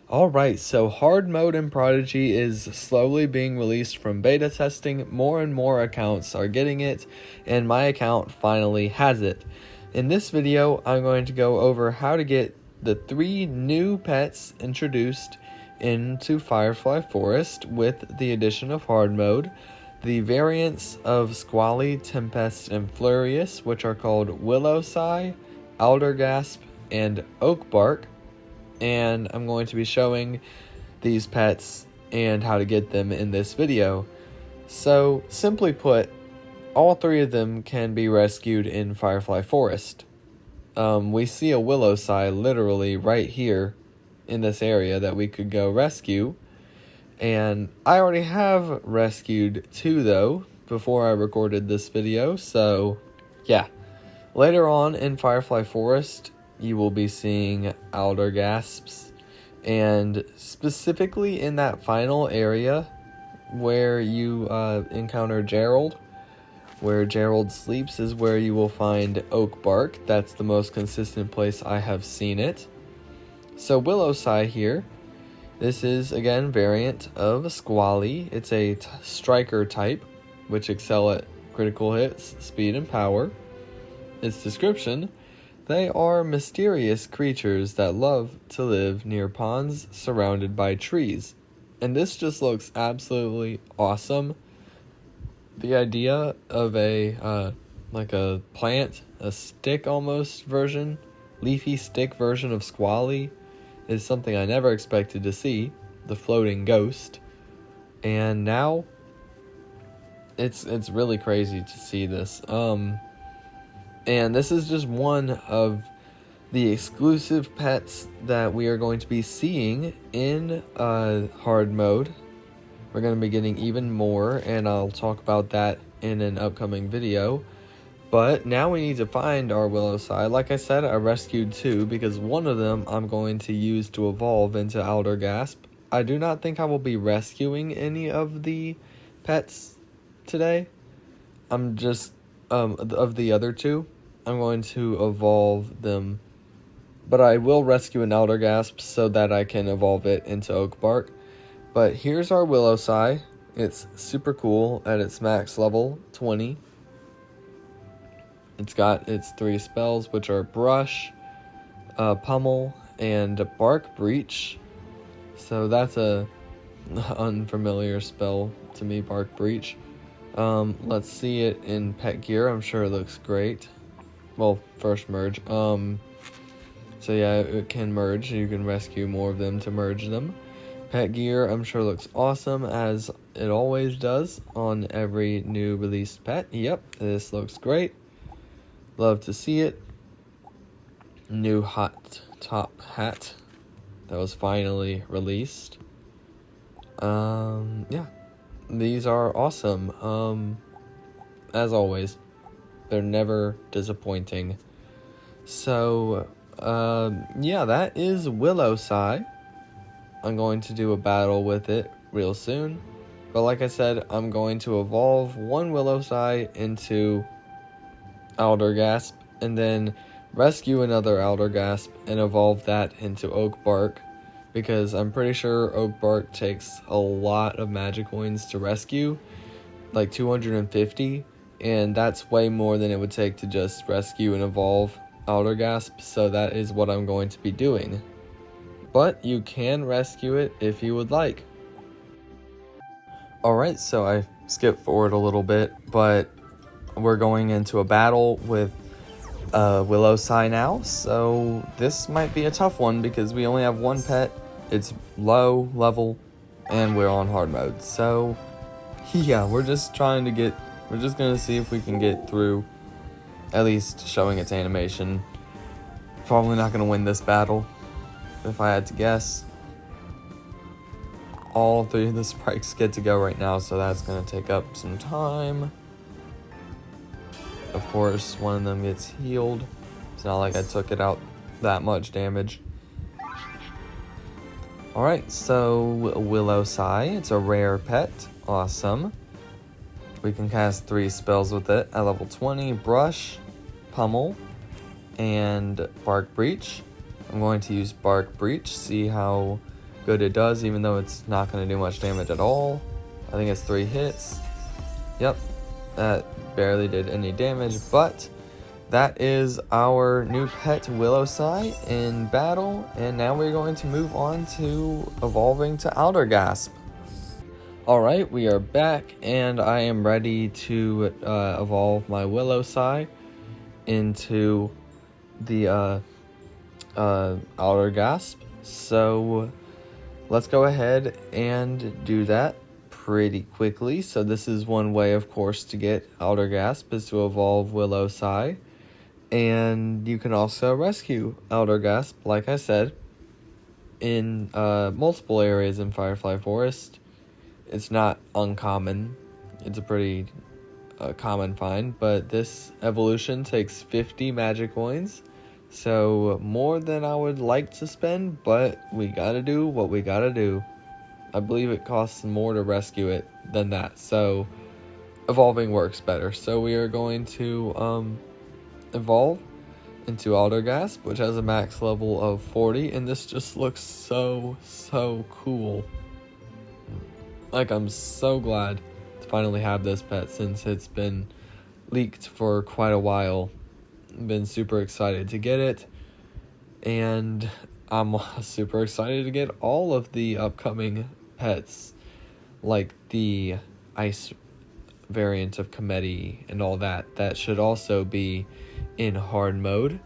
Alright, so hard mode in Prodigy is slowly being released from beta testing. More and more accounts are getting it, and my account finally has it. In this video, I'm going to go over how to get the 3 new pets introduced into Firefly Forest with the addition of hard mode. The variants of Squally, Tempest, and Furious, which are called Willowsigh, Aldergasp, and Oakbark. And I'm going to be showing these pets and how to get them in this video. So, simply put, all 3 of them can be rescued in Firefly Forest. We see a Willowsigh literally right here in this area that we could go rescue. And I already have rescued 2 though before I recorded this video, so yeah. Later on in Firefly Forest, you will be seeing Aldergasps, and specifically in that final area where you encounter Gerald, where Gerald sleeps, is where you will find Oakbark. That's the most consistent place I have seen it. So Willowsigh here, this is again variant of Squally. It's a striker type, which excel at critical hits, speed, and power. Its description: they are mysterious creatures that love to live near ponds surrounded by trees. And this just looks absolutely awesome. The idea of a, like a plant, a stick almost version, leafy stick version of Squally is something I never expected to see. The floating ghost. And now, it's really crazy to see this. And this is just one of the exclusive pets that we are going to be seeing in hard mode. We're going to be getting even more, and I'll talk about that in an upcoming video. But now we need to find our Willowsigh. Like I said, I rescued 2 because one of them I'm going to use to evolve into Aldergasp. I do not think I will be rescuing any of the pets today. I'm just, of the other 2. I'm going to evolve them, but I will rescue an Aldergasp so that I can evolve it into Oakbark. But here's our Willowsigh. It's super cool at its max level, 20. It's got its 3 spells, which are Brush, Pummel, and Bark Breach. So that's a unfamiliar spell to me, Bark Breach. Let's see it in pet gear. I'm sure it looks great. Well, first merge. So yeah, it can merge. You can rescue more of them to merge them. Pet gear, I'm sure looks awesome, as it always does on every new released pet. Yep, this looks great. Love to see it. New hot top hat that was finally released. Yeah, these are awesome. As always. They're never disappointing. So, yeah, that is Willowsigh. I'm going to do a battle with it real soon. But like I said, I'm going to evolve one Willowsigh into Aldergasp, and then rescue another Aldergasp and evolve that into Oakbark. Because I'm pretty sure Oakbark takes a lot of magic coins to rescue. Like 250. And that's way more than it would take to just rescue and evolve Aldergasp, so that is what I'm going to be doing. But you can rescue it if you would like. Alright, so I skipped forward a little bit, but we're going into a battle with Willowsigh now, so this might be a tough one because we only have 1 pet, it's low level, and we're on hard mode. So, yeah, we're just going to see if we can get through at least showing its animation. Probably not going to win this battle, if I had to guess. All 3 of the sprites get to go right now, so that's going to take up some time. Of course, one of them gets healed. It's not like I took it out that much damage. Alright, so Willowsigh, it's a rare pet. Awesome. We can cast 3 spells with it at level 20. Brush, Pummel, and Bark Breach. I'm going to use Bark Breach, see how good it does, even though it's not going to do much damage at all. I think it's 3 hits. Yep, that barely did any damage, but that is our new pet Willowsigh in battle, and now we're going to move on to evolving to Aldergasp. Alright, we are back, and I am ready to evolve my Willowsigh into the Aldergasp. So let's go ahead and do that pretty quickly. So this is one way, of course, to get Aldergasp, is to evolve Willowsigh. And you can also rescue Aldergasp, like I said, in multiple areas in Firefly Forest. It's not uncommon. It's a pretty common find, but this evolution takes 50 magic coins. So more than I would like to spend, but we gotta do what we gotta do. I believe it costs more to rescue it than that, so evolving works better. So we are going to evolve into Aldergasp, which has a max level of 40, and this just looks so cool. Like, I'm so glad to finally have this pet since it's been leaked for quite a while. Been super excited to get it, and I'm super excited to get all of the upcoming pets, like the ice variant of Comedy and all that. That should also be in hard mode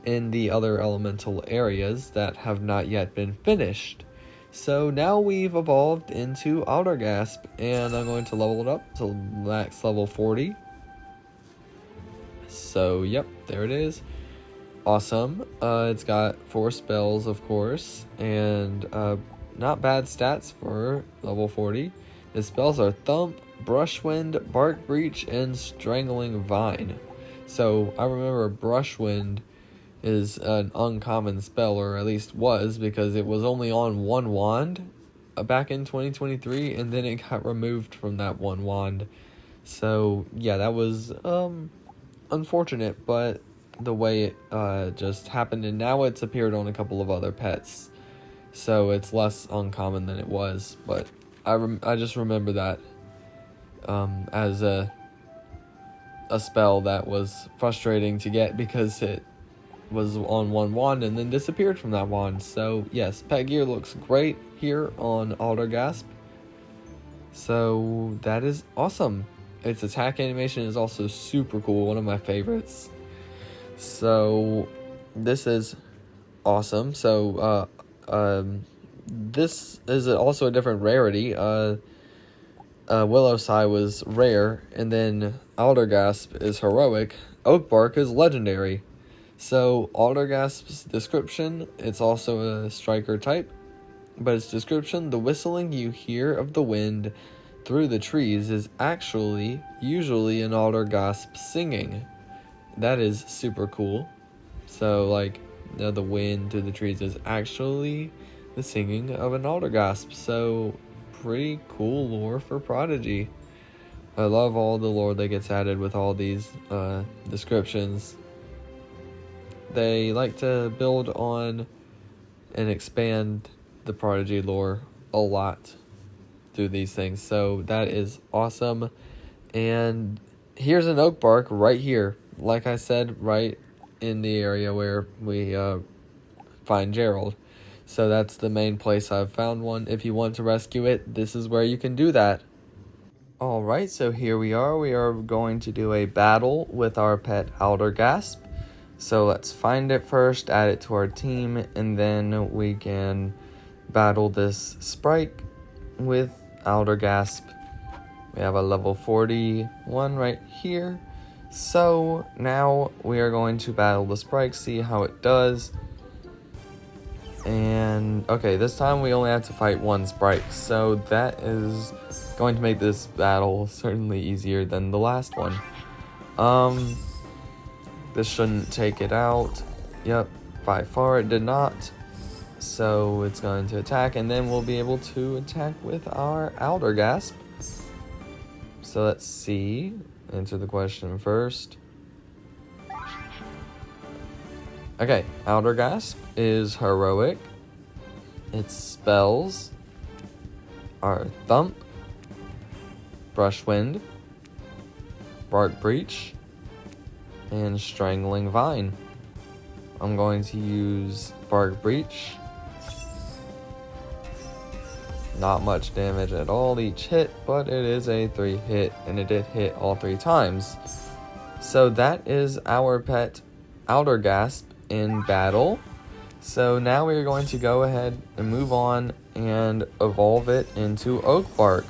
in the other elemental areas that have not yet been finished. So now we've evolved into Aldergasp, and I'm going to level it up to max level 40. So yep, there it is. Awesome. It's got 4 spells, of course, and not bad stats for level 40. The spells are Thump, Brushwind, Bark Breach, and Strangling Vine. So I remember Brushwind is an uncommon spell, or at least was, because it was only on 1 wand back in 2023, and then it got removed from that 1 wand. So yeah, that was unfortunate, but the way it just happened, and now it's appeared on a couple of other pets, so it's less uncommon than it was. But I just remember that as a spell that was frustrating to get because it was on 1 wand and then disappeared from that wand. So yes, pet gear looks great here on Aldergasp, so that is awesome. Its attack animation is also super cool, one of my favorites. So this is awesome. So this is also a different rarity. Willowsigh was rare, and then Aldergasp is heroic. Oakbark is legendary. So Aldergasp's description, it's also a striker type, but its description: the whistling you hear of the wind through the trees is actually usually an Aldergasp singing. That is super cool. So like, the wind through the trees is actually the singing of an Aldergasp. So pretty cool lore for Prodigy. I love all the lore that gets added with all these descriptions. They like to build on and expand the Prodigy lore a lot through these things, so that is awesome. And here's an Oakbark right here, like I said, right in the area where we find Gerald. So that's the main place I've found one. If you want to rescue it, this is where you can do that. Alright, so here we are going to do a battle with our pet Aldergasp. So let's find it first, add it to our team, and then we can battle this sprite with Aldergasp. We have a level 41 right here. So now we are going to battle the sprite, see how it does. And okay, this time we only have to fight 1 sprite, so that is going to make this battle certainly easier than the last one. This shouldn't take it out. Yep, by far it did not. So it's going to attack, and then we'll be able to attack with our Aldergasp. So let's see. Answer the question first. Okay, Aldergasp is heroic. its spells are Thump, Brush Wind, Bark Breach, and Strangling Vine. I'm going to use Bark Breach. Not much damage at all each hit, but it is a 3 hit, and it did hit all 3 times. So that is our pet Aldergasp in battle. So now we are going to go ahead and move on and evolve it into Oakbark.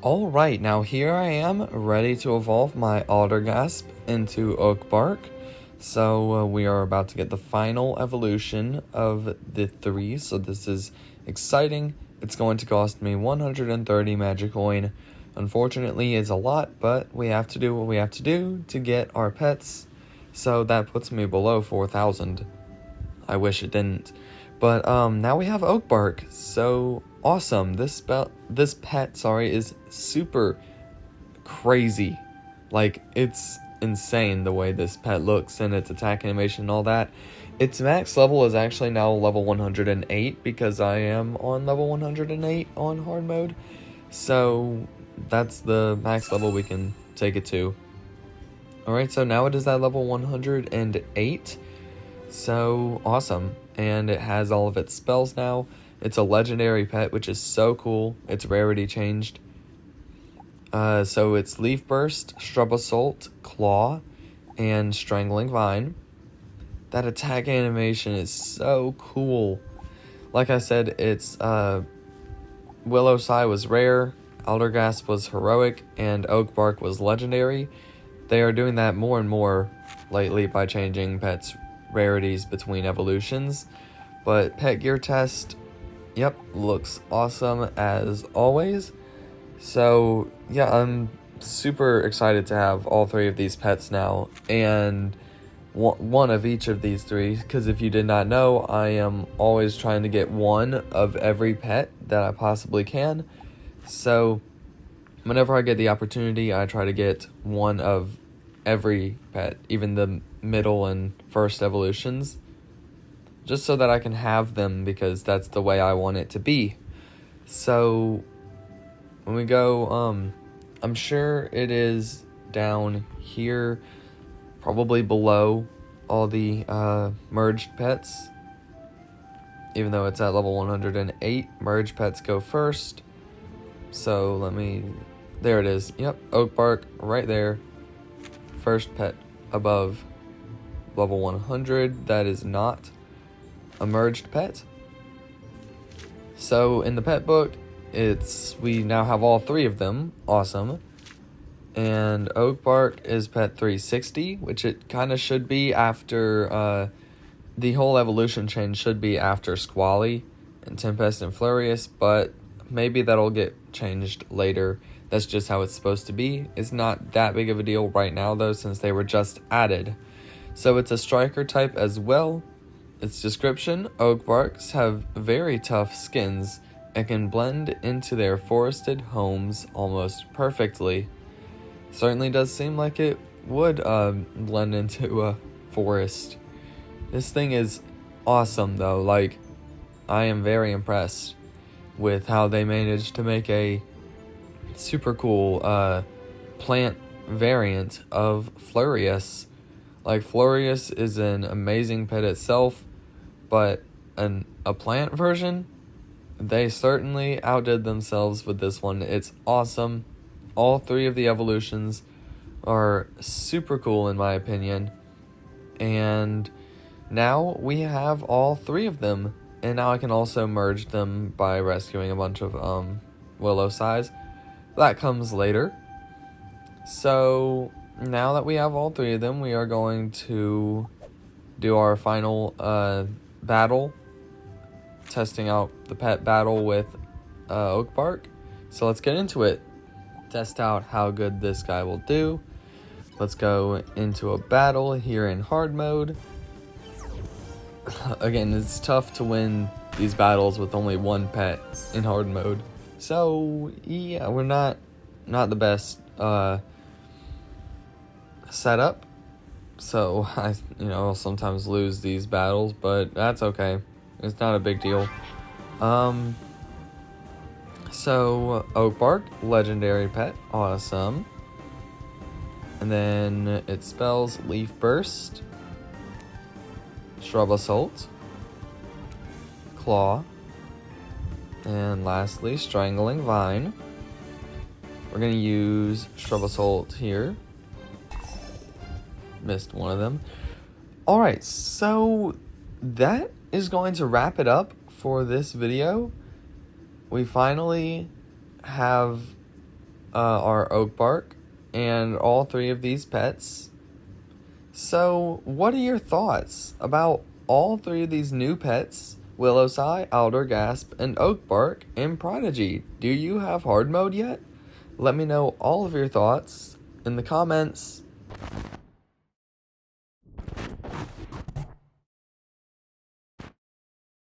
Alright, now here I am ready to evolve my Aldergasp into Oakbark. So we are about to get the final evolution of the 3, so this is exciting. It's going to cost me 130 magic coin. Unfortunately, it's a lot, but we have to do what we have to do to get our pets. So that puts me below 4,000. I wish it didn't. But now we have Oakbark. So awesome. This pet, is super crazy. Like, it's insane the way this pet looks and its attack animation and all that. Its max level is actually now level 108 because I am on level 108 on hard mode. So that's the max level we can take it to. Alright, so now it is at level 108. So awesome. And it has all of its spells now. It's a legendary pet, which is so cool. Its rarity changed. So it's Leaf Burst, Shrub Assault, Claw, and Strangling Vine. That attack animation is so cool. Like I said, it's Willowsigh was rare, Aldergasp was heroic, and Oakbark was legendary. They are doing that more and more lately by changing pets' rarities between evolutions. But pet gear test, yep, looks awesome as always. So yeah, I'm super excited to have all 3 of these pets now, and one of each of these 3, because if you did not know, I am always trying to get one of every pet that I possibly can. So whenever I get the opportunity, I try to get one of every pet, even the middle and first evolutions, just so that I can have them, because that's the way I want it to be. So when we go, I'm sure it is down here, probably below all the merged pets. Even though it's at level 108, merged pets go first. So there it is. Yep, Oakbark right there. First pet above level 100. That is not a merged pet. So in the pet book, we now have all 3 of them. Awesome. And Oakbark is pet 360, which it kind of should be after, the whole evolution change should be after Squally and Tempest and Furious, but maybe that'll get changed later. That's just how it's supposed to be. It's not that big of a deal right now though, since they were just added. So it's a striker type as well. Its description: Oakbarks have very tough skins and can blend into their forested homes almost perfectly. Certainly does seem like it would blend into a forest. This thing is awesome though. Like, I am very impressed with how they managed to make a super cool plant variant of Furious. Like, Furious is an amazing pet itself, but a plant version, they certainly outdid themselves with this one. It's awesome. All 3 of the evolutions are super cool in my opinion. And now we have all 3 of them. And now I can also merge them by rescuing a bunch of Willowsighs. That comes later. So now that we have all 3 of them, we are going to do our final battle. Testing out the pet battle with Oakbark. So let's get into it. Test out how good this guy will do. Let's go into a battle here in hard mode. Again, it's tough to win these battles with only one pet in hard mode. So yeah, we're not the best setup. So I sometimes lose these battles, but that's okay. It's not a big deal. So Oakbark, legendary pet, awesome. And then it spells Leaf Burst, Shrub Assault, Claw, and lastly Strangling Vine. We're gonna use Shrub Assault here. Missed one of them. Alright, so that is going to wrap it up for this video. We finally have our Oakbark and all 3 of these pets. So what are your thoughts about all 3 of these new pets? Willowsigh, Aldergasp, and Oakbark in Prodigy. Do you have hard mode yet? Let me know all of your thoughts in the comments.